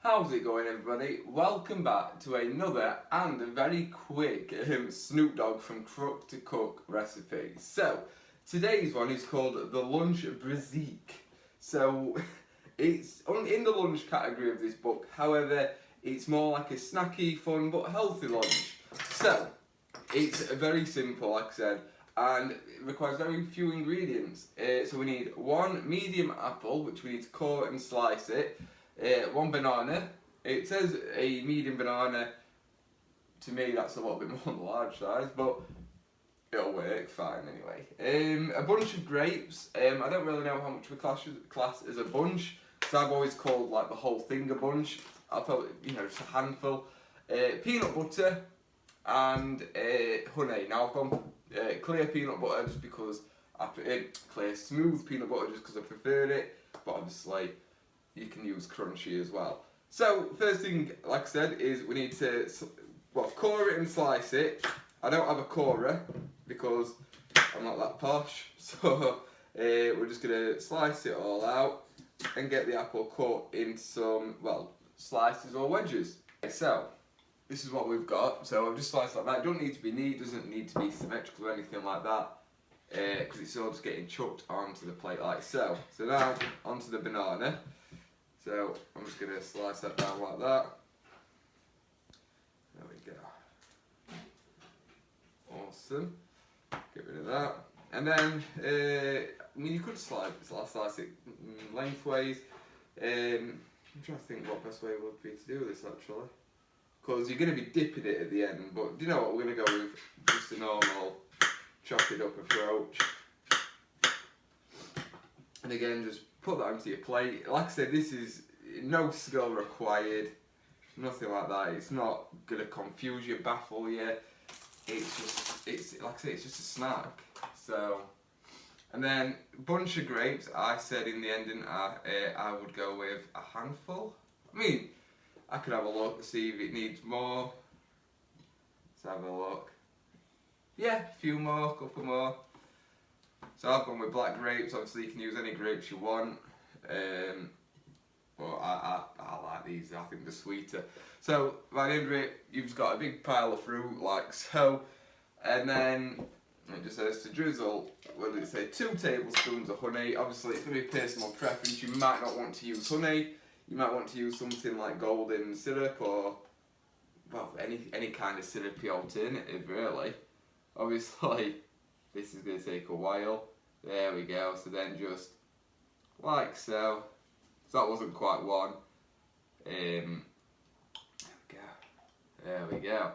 How's it going, everybody? Welcome back to another and a very quick Snoop Dogg from Crook to Cook recipe. So, today's one is called the lunch Briz-eak. So, it's in the lunch category of this book, however, it's more like a snacky, fun but healthy lunch. So, it's very simple, like I said, and it requires very few ingredients. So we need one medium apple, which we need to core and slice it. One banana. It says a medium banana. To me, that's a little bit more than the large size, but it'll work fine anyway. A bunch of grapes. I don't really know how much we class as a bunch, because I've always called like the whole thing a bunch. I'll probably, just a handful. Peanut butter and honey. Now I've gone clear peanut butter just because clear smooth peanut butter just because I prefer it, but obviously you can use crunchy as well. So first thing, like I said, is we need to core it and slice it. I don't have a corer because I'm not that posh, so we're just gonna slice it all out and get the apple cut into some slices or wedges. So this is what we've got. So I've just sliced like that. It doesn't need to be neat, doesn't need to be symmetrical or anything like that, because it's all just getting chucked onto the plate like so. So now onto the banana. So I'm just going to slice that down like that. There we go. Awesome. Get rid of that. And then, you could slice it lengthways. I'm trying to think what best way would be to do this actually. Because you're going to be dipping it at the end, but do you know what, we're going to go with just a normal chop it up approach. And again, just put that onto your plate. Like I said, this is no skill required, nothing like that. It's not going to confuse you, baffle you. It's like I say, it's just a snack. So, and then bunch of grapes. I said in the ending, I would go with a handful. I mean, I could have a look, see if it needs more. Let's have a look. Yeah, a few more, couple more. So I've gone with black grapes. Obviously, you can use any grapes you want. But I like these. I think they're sweeter. So by the end of it, you've just got a big pile of fruit like so, and then it just says to drizzle. What did it say? 2 tablespoons of honey. Obviously, it's going to be personal preference. You might not want to use honey. You might want to use something like golden syrup or any kind of syrupy alternative really. Obviously, this is going to take a while. There we go. So then just like so. So that wasn't quite one. There we go. There we go.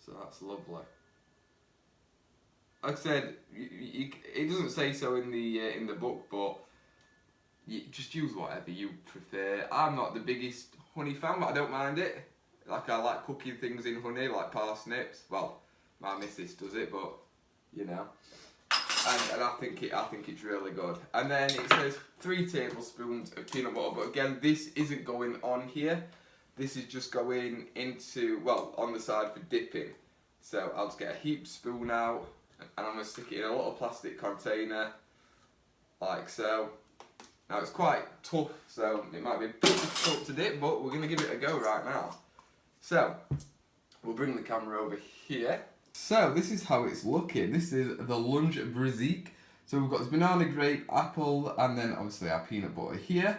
So that's lovely. Like I said, it doesn't say so in the book, but you just use whatever you prefer. I'm not the biggest honey fan, but I don't mind it. Like, I like cooking things in honey, like parsnips. Well, my missus does it, but and I think it's really good. And then it says 3 tablespoons of peanut butter, but again, this isn't going on here. This is just going into, on the side for dipping. So I'll just get a heaped spoon out, and I'm going to stick it in a little plastic container, like so. Now it's quite tough, so it might be a bit difficult to dip, but we're going to give it a go right now. So, we'll bring the camera over here. So this is how it's looking. This is the lunch Briz-eak. So we've got this banana, grape, apple, and then obviously our peanut butter here.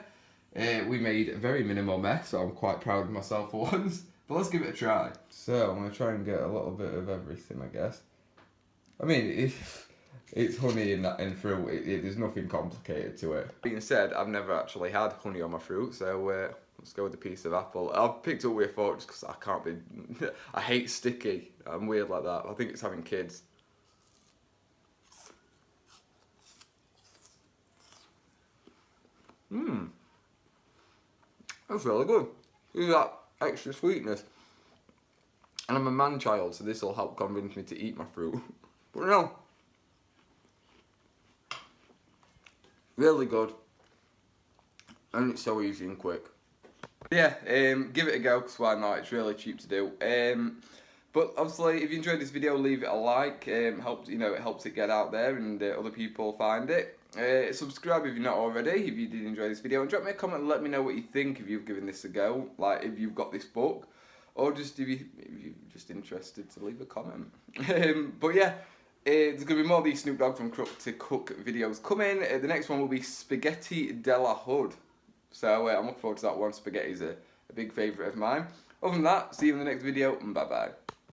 We made a very minimal mess, so I'm quite proud of myself for once. But let's give it a try. So I'm going to try and get a little bit of everything, I guess. I mean, if it's honey and fruit, there's nothing complicated to it. Being said, I've never actually had honey on my fruit, so let's go with a piece of apple. I've picked up with a fork just because I can't be... I hate sticky. I'm weird like that. I think it's having kids. That's really good. There's that extra sweetness. And I'm a man-child, so this will help convince me to eat my fruit. But no. Really good. And it's so easy and quick. Yeah, give it a go, because why not? It's really cheap to do. But obviously, if you enjoyed this video, leave it a like. It helps it get out there and other people find it. Subscribe if you're not already, if you did enjoy this video, and drop me a comment and let me know what you think if you've given this a go, like if you've got this book, or just if you're just interested to leave a comment. But yeah, there's going to be more of these Snoop Dogg from Crook to Cook videos coming. The next one will be Spaghetti de la Hood. So I'm looking forward to that one. Spaghetti's a big favourite of mine. Other than that, see you in the next video, and bye bye.